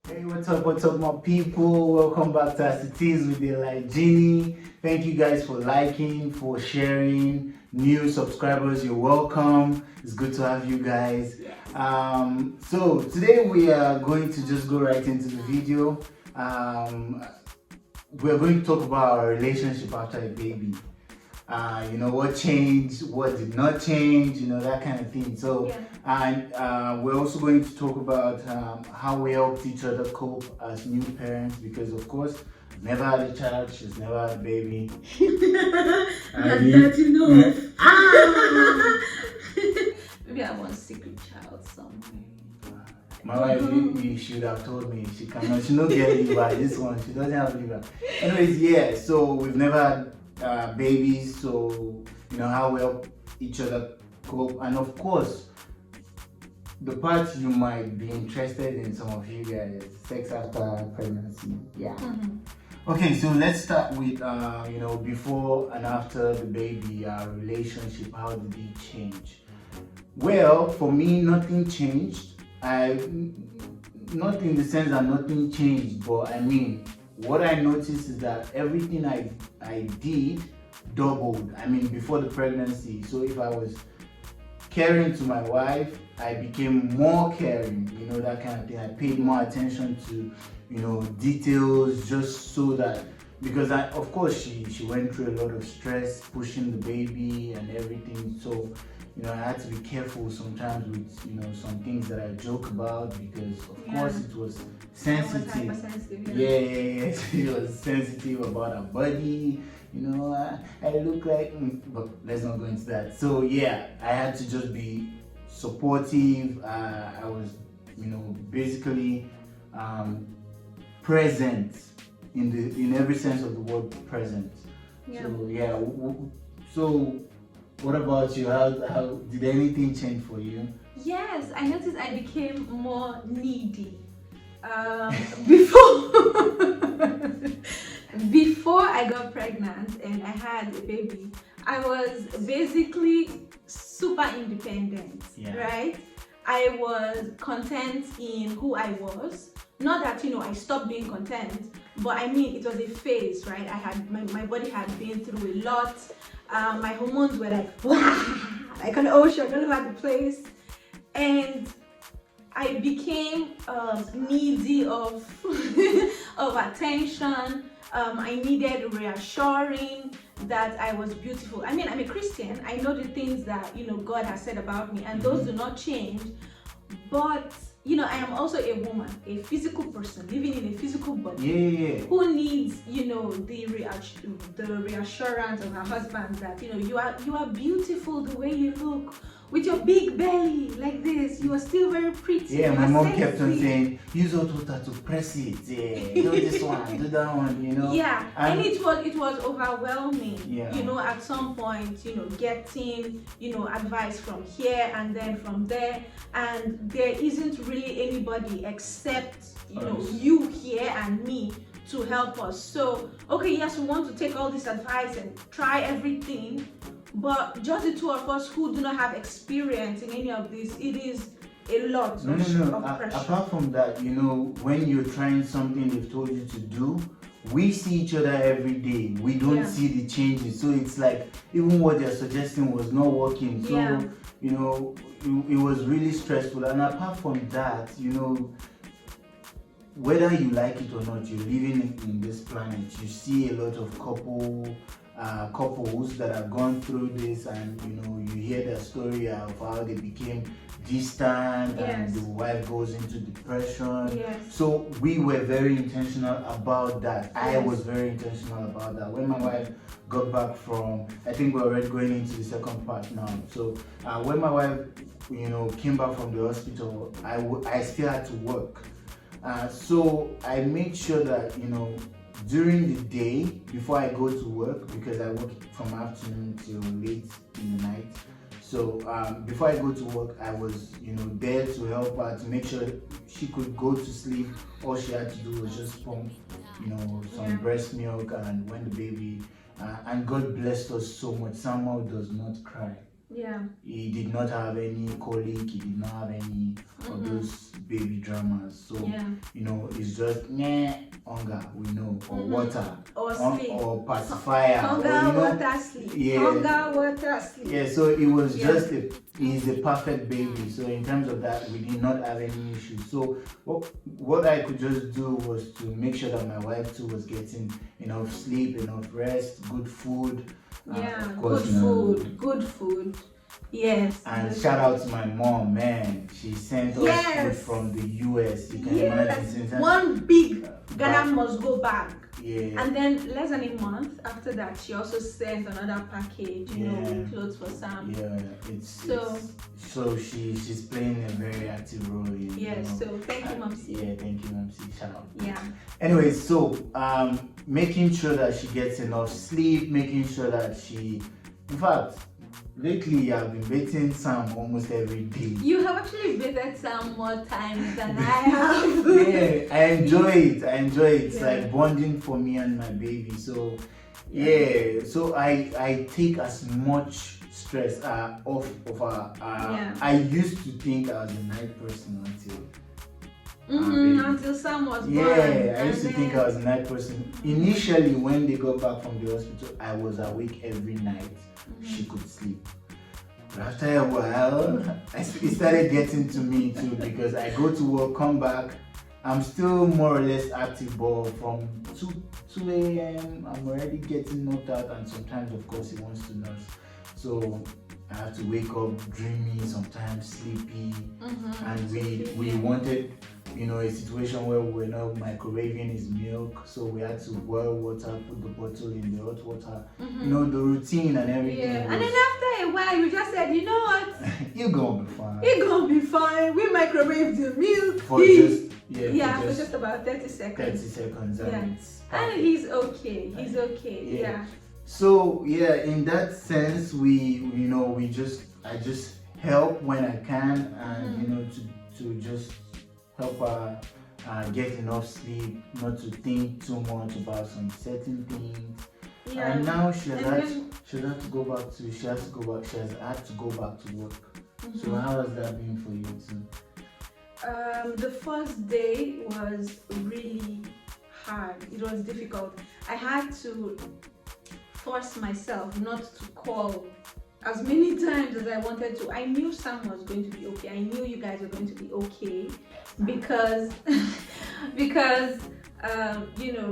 Hey, what's up, my people? Welcome back to As It Is with the Light Genie. Thank you guys for liking, for sharing. New subscribers, you're welcome. It's good to have you guys. So today we are going to just go right into the video. We're going to talk about our relationship after a baby. What changed, what did not change, that kind of thing. So, Yeah. and we're also going to talk about how we helped each other cope as new parents because, of course, never had a child, she's never had a baby. That's enough. Maybe I want secret child somewhere. My wife, you should have told me she don't get liver. This one, she doesn't have liver. Anyways, yeah. So we've never had babies, so how we help each other cope, and of course, the part you might be interested in, some of you guys, sex after pregnancy. Yeah. Okay, so let's start with before and after the baby, our relationship. How did it change? Well, for me, nothing changed. Not in the sense that nothing changed, but I mean, what I noticed is that everything I did doubled. I mean, before the pregnancy. So if I was caring to my wife, I became more caring, that kind of thing. I paid more attention to, details just so that, because of course she went through a lot of stress pushing the baby and everything. So, I had to be careful sometimes with, some things that I joke about because of course it was sensitive. Yeah. She was sensitive about her body. I look like, but let's not go into that. So yeah, I had to just be supportive. I was, basically present in every sense of the word present. Yeah. So yeah. So what about you? How did anything change for you? Yes, I noticed I became more needy. Before before I got pregnant and I had a baby, I was basically super independent, right? I was content in who I was. Not that I stopped being content, but I mean it was a phase, right? I had my body had been through a lot. My hormones were like an ocean all over the place, and I became needy of of attention. I needed reassuring that I was beautiful. I mean, I'm a Christian. I know the things that God has said about me, and those do not change. But I am also a woman, a physical person living in a physical body, who needs the reassurance of her husband that you are beautiful the way you look. With your big belly like this, you are still very pretty. Yeah, my mom kept on saying, use hot water to press it. Yeah, do this one, do that one, Yeah, and it was overwhelming. Yeah. At some point, getting advice from here and then from there, and there isn't really anybody except you here and me to help us. So okay, yes, we want to take all this advice and try everything. But just the two of us who do not have experience in any of this, it is a lot of pressure. Apart from that, when you're trying something they've told you to do, we see each other every day. We don't see the changes. So it's like even what they're suggesting was not working. So, it was really stressful. And apart from that, whether you like it or not, you're living in this planet. You see a lot of couples that have gone through this, and you hear their story of how they became distant and the wife goes into depression. So we were very intentional about that. I was very intentional about that. When my wife got back from, I think we're already going into the second part now. So when my wife came back from the hospital, I still had to work. So I made sure that during the day before I go to work, because I work from afternoon till late in the night. So before I go to work, I was there to help her, to make sure she could go to sleep. All she had to do was just pump some breast milk, and when the baby and God blessed us so much, Samuel does not cry. Yeah. He did not have any colic, he did not have any of those baby dramas. So, it's just hunger, we know, or water, or sleep, or pacifier, hunger, water, sleep, hunger, water, sleep. Yeah, so it was just he's a perfect baby. So in terms of that, we did not have any issues. So what I could just do was to make sure that my wife too was getting enough sleep, enough rest, good food. Of course, good food. Yes. And shout out to my mom, man. She sent us food from the US. You can imagine. One big Ghana must go back. Yeah. And then less than a month after that, she also sent another package, with clothes for Sam. Yeah, so she's playing a very active role in. So thank you, Momsi. Yeah, thank you, Momsi. Shout out. Yeah. Anyway, so making sure that she gets enough sleep, making sure that in fact, lately I've been bathing Sam almost every day. You have actually bathed Sam more times than I have. Yeah, I enjoy it. It's like bonding for me and my baby. So so I take as much stress off of her. I used to think I was a night person until Sam was born. I used to think I was a night person. Initially, when they got back from the hospital, I was awake every night. She could sleep. But after a while, it started getting to me too, because I go to work, come back, I'm still more or less active, but from 2 a.m. I'm already getting knocked out, and sometimes, of course, he wants to nurse. So I have to wake up dreamy, sometimes sleepy, and we wanted, a situation where we were not microwaving his milk, so we had to boil water, put the bottle in the hot water, the routine and everything. And then after a while, you just said, you know what? You're gonna be fine. You're gonna be fine. We microwaved the milk. For just about 30 seconds. 30 seconds. And he's okay. He's okay. So in that sense, I just help when I can, and to just help her get enough sleep, not to think too much about some certain things. And now she has had to go back to work. So how has that been for you too? The first day was really hard. It was difficult. I had to force myself not to call as many times as I wanted to. I knew Sam was going to be okay. I knew you guys were going to be okay, because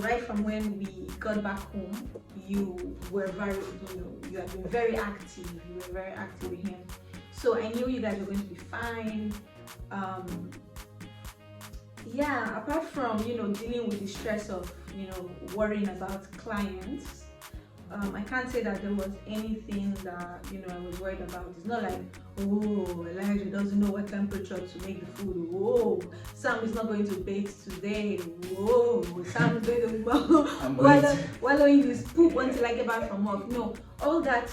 right from when we got back home, you were you have been very active. You were very active with him. So I knew you guys were going to be fine. Apart from dealing with the stress of worrying about clients, I can't say that there was anything that I was worried about. It's not like, oh, Elijah doesn't know what temperature to make the food. Whoa, Sam is not going to bathe today. Whoa, Sam is going to wallowing his poop until I get back from work. No, all that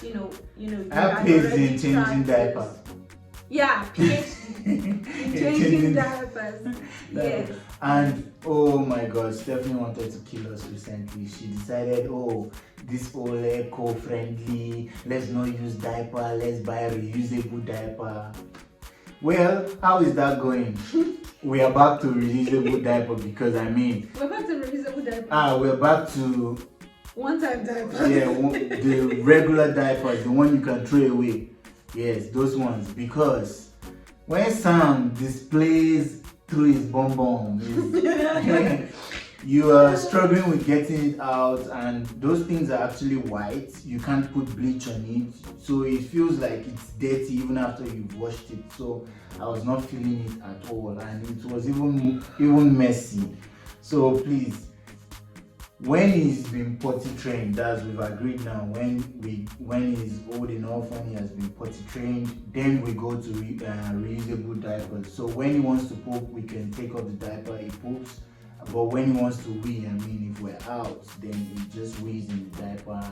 I paid in changing diapers. Yeah, PhD in changing diapers. Yes. And oh my God, Stephanie wanted to kill us recently. She decided, this whole eco-friendly, let's not use diaper, let's buy a reusable diaper. Well, how is that going? We are back to reusable diaper, because we're back to reusable diaper. We're back to one-time diaper. The regular diapers, the one you can throw away. Yes, those ones, because when Sam displays through his bum, you are struggling with getting it out, and those things are actually white. You can't put bleach on it, so it feels like it's dirty even after you've washed it. So I was not feeling it at all, and it was even messy. So please, when he's been potty trained, we've agreed now, when he's old enough, when he has been potty trained, then we go to reusable diapers. So when he wants to poop, we can take off the diaper, he poops. But when he wants to wee, if we're out, then he just wees in the diaper,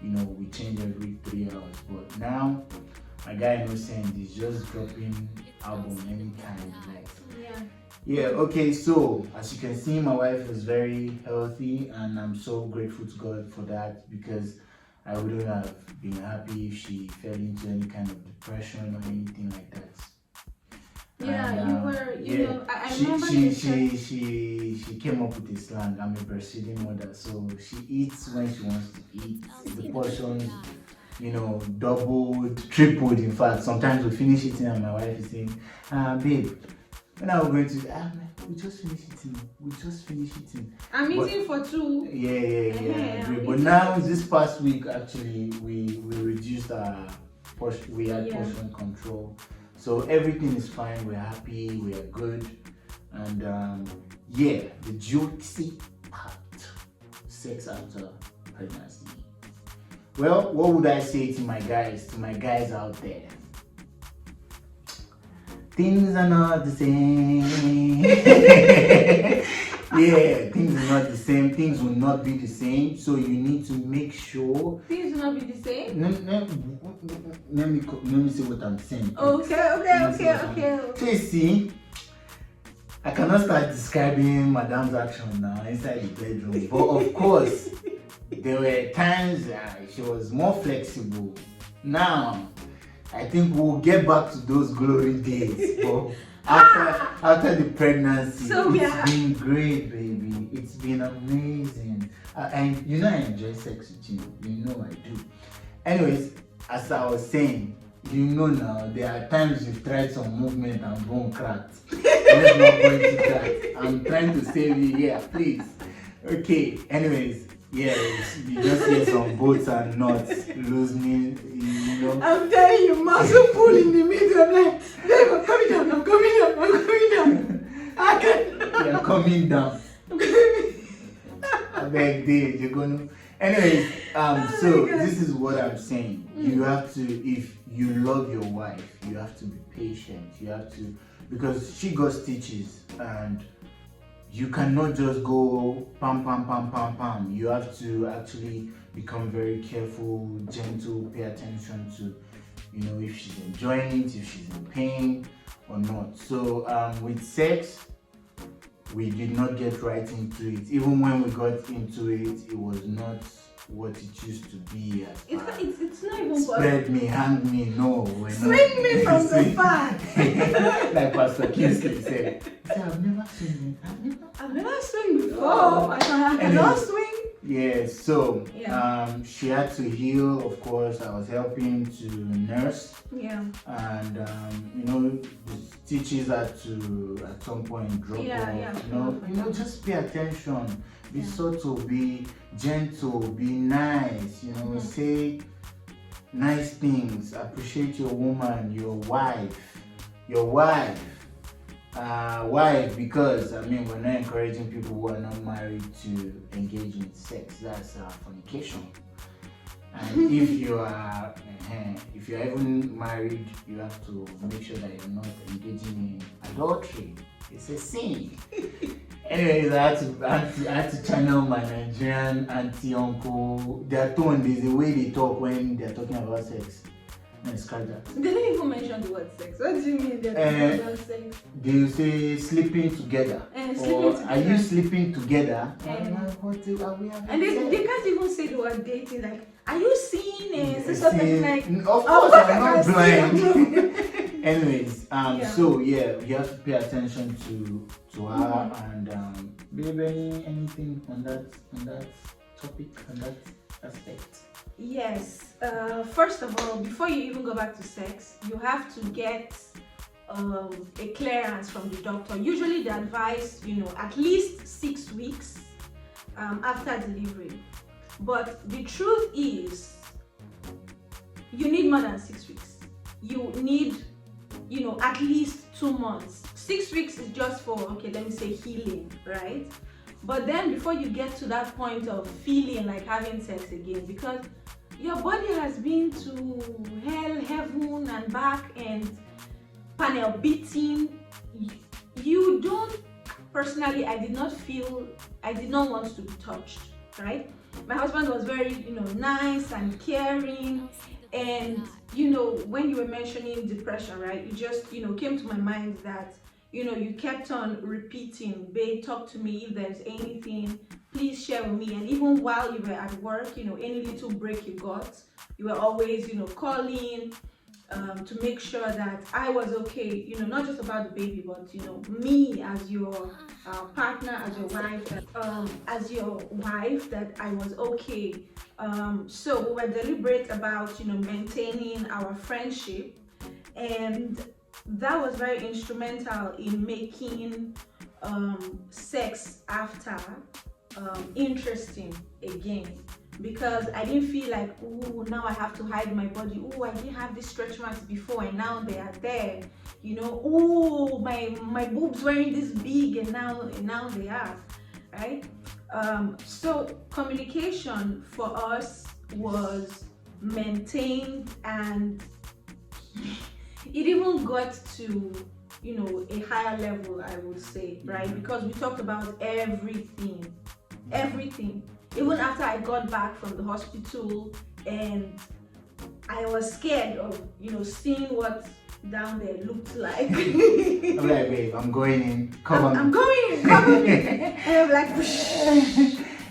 and we change every 3 hours. But now my guy no send, he's just dropping album anytime he likes. Okay, so as you can see, my wife is very healthy, and I'm so grateful to God for that, because I wouldn't have been happy if she fell into any kind of depression or anything like that. Yeah, And, you were, you yeah, know, I she remember she you she said, she came up with a slang. I'm a breastfeeding mother, so she eats when she wants to eat. The portions, doubled, tripled. In fact, sometimes we finish eating, and my wife is saying, "Babe, when are we going to?" I'm like, "We just finished eating. We just finished eating." I'm But eating for two. yeah. I'm But eating now for two. this past week, actually, we reduced our portion. We had Yeah. portion control, so everything is fine. We're happy. We are good, and the juicy part, sex after pregnancy. Well, what would I say to my guys out there? Things are not the same. Yeah, things are not the same. Things will not be the same. So you need to make sure. Things will not be the same. Let me see what I'm saying. Okay. So you see, I cannot start describing Madame's action now inside the bedroom. But of course, there were times she was more flexible. Now, I think we'll get back to those glory days. But after the pregnancy, it's been great, baby. It's been amazing. And I enjoy sex with you. You know I do. Anyways, as I was saying, now there are times you've tried some movement and bone cracked. Let's not go into that. I'm trying to save you here, please. Okay. Anyways, yes, you just hear some bolts and nuts loosening. I'm telling you, muscle pull in the middle. I'm like, babe, I'm coming down. I can't. You're coming down. I beg, Dave, you're gonna. Anyways, so this is what I'm saying. You have to, if you love your wife, you have to be patient. You have to, because she got stitches, and you cannot just go pam pam pam pam pam. You have to actually become very careful, gentle, pay attention to, if she's enjoying it, if she's in pain or not. So with sex, we did not get right into it. Even when we got into it, it was not what it used to be. It's not even spread me, hang me, no. Swing me from the fan. Like Pastor Kinsley said. I've never swung. I've never swung before. I cannot swing. Yeah, so she had to heal, of course. I was helping to nurse. Yeah. And the stitches had to at some point drop off. Just pay attention. Be subtle, be gentle, be nice, say nice things, appreciate your woman, your wife, because we're not encouraging people who are not married to engage in sex. That's fornication. And if you're even married, you have to make sure that you're not engaging in adultery. It's a sin. Anyways, I had to channel my Nigerian auntie, uncle. Their tone, there's a way they talk when they're talking about sex. Let's scratch that. They didn't even mention the word sex. What do you mean they're talking about sex? They say sleeping together. Are you sleeping together? And they can't even say the word dating. Like, are you seeing something like? Of course, I'm not blind. Anyways, so you have to pay attention to her and baby, anything on that topic, on that aspect. Yes. First of all, before you even go back to sex, you have to get a clearance from the doctor. Usually they advise, at least 6 weeks after delivery. But the truth is, you need more than 6 weeks. You need, at least 2 months. 6 weeks is just for, let me say healing, right? But then before you get to that point of feeling like having sex again, because your body has been to hell, heaven and back and panel beating, you don't, personally, I did not want to be touched, right? My husband was very, nice and caring, and, when you were mentioning depression, right, it just, came to my mind that, you kept on repeating, babe, talk to me if there's anything, please share with me. And even while you were at work, any little break you got, you were always, calling, to make sure that I was okay, not just about the baby, but me as your partner, as your wife, that I was okay. So we were deliberate about maintaining our friendship, and that was very instrumental in making sex after interesting again, because I didn't feel like, oh, now I have to hide my body. Oh, I didn't have these stretch marks before, and now they are there. Oh, my boobs weren't this big, and now they are, right? So communication for us was maintained, and it even got to a higher level, I would say, right? Because we talked about everything. Even after I got back from the hospital, and I was scared of seeing what down there looked like. I'm like, babe, I'm going in. I'm going in. Cover me. And I'm like,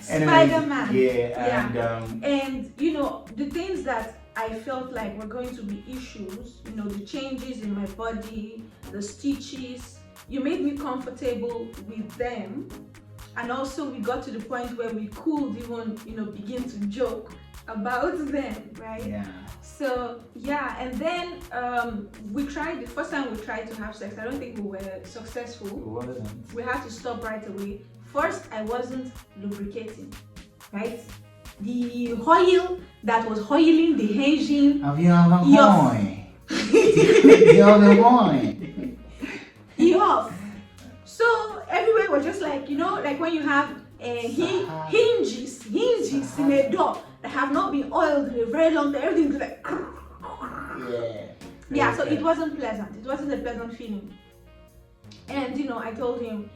Spider-Man. Yeah. And the things that I felt like were going to be issues, the changes in my body, the stitches, you made me comfortable with them. And also we got to the point where we could even, begin to joke about them, right? Yeah. So yeah, and then the first time we tried to have sex, I don't think we were successful. It wasn't. We had to stop right away. First, I wasn't lubricating, right? The oil that was oiling the engine. Have you ever boy? You have a boy? Off. So everywhere was just like, like when you have hinges in a door that have not been oiled in a very long time, everything's like, yeah. So it wasn't pleasant. It wasn't a pleasant feeling. And I told him,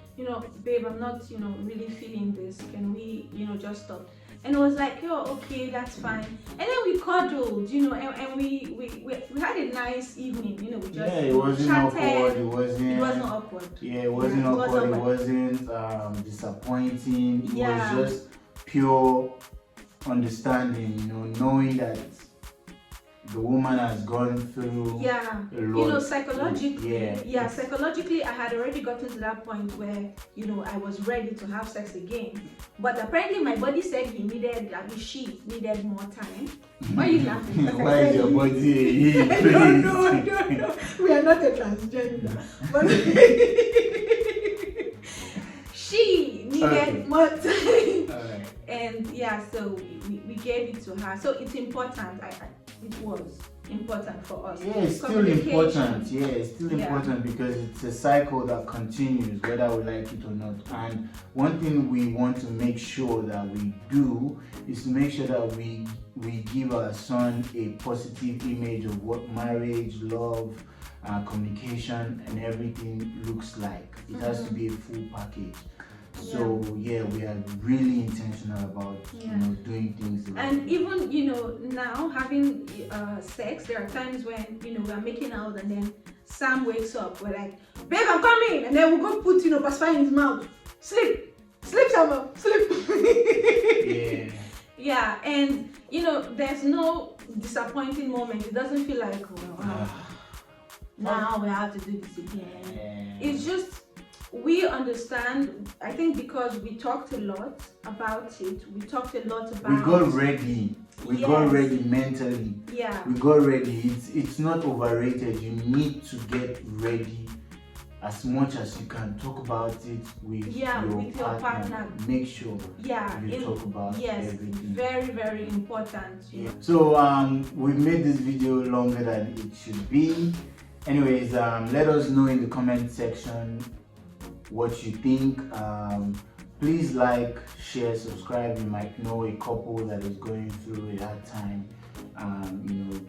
babe, I'm not really feeling this. Can we just stop? And it was like, oh, okay, that's fine. And then we cuddled, and we had a nice evening, we just it wasn't chatted. awkward. It wasn't awkward. Yeah, it wasn't awkward. It wasn't disappointing. It was just pure understanding, knowing that the woman has gone through a lot. Psychologically, psychologically, I had already gotten to that point where, I was ready to have sex again. But apparently my body said she needed more time. Why are you laughing? Why is your body? No. We are not a transgender. But she needed more time. Alright. And so we gave it to her. So it's important. It was important for us. Yeah, it's still important. Yeah, it's still important because it's a cycle that continues whether we like it or not. And one thing we want to make sure that we do is to make sure that we give our son a positive image of what marriage, love, communication and everything looks like. It has to be a full package. So we are really intentional about doing things like and even now having sex, there are times when we are making out and then Sam wakes up, we're like, babe, I'm coming, and then we'll go put pacifier in his mouth. Sleep Sam, sleep. Yeah, and there's no disappointing moment. It doesn't feel like now we have to do this again. It's just we understand, I think, because we talked a lot about it. We talked a lot about. We got ready. We got ready mentally. Yeah. We got ready. It's not overrated. You need to get ready as much as you can. Talk about it with your partner. Make sure you talk about everything. Very, very important. Yeah. So we've made this video longer than it should be. Anyways, let us know in the comment section what you think. Please like, share, subscribe. You might know a couple that is going through a hard time,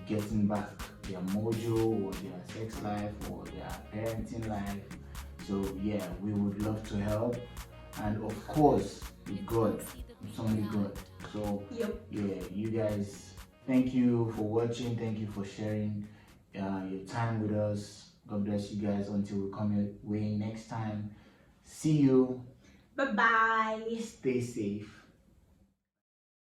getting back their mojo or their sex life or their parenting life. So yeah, we would love to help, and of course with God, it's only God. So you guys, thank you for watching. Thank you for sharing your time with us. God bless you guys until we come your way next time. See you. Bye bye. Stay safe.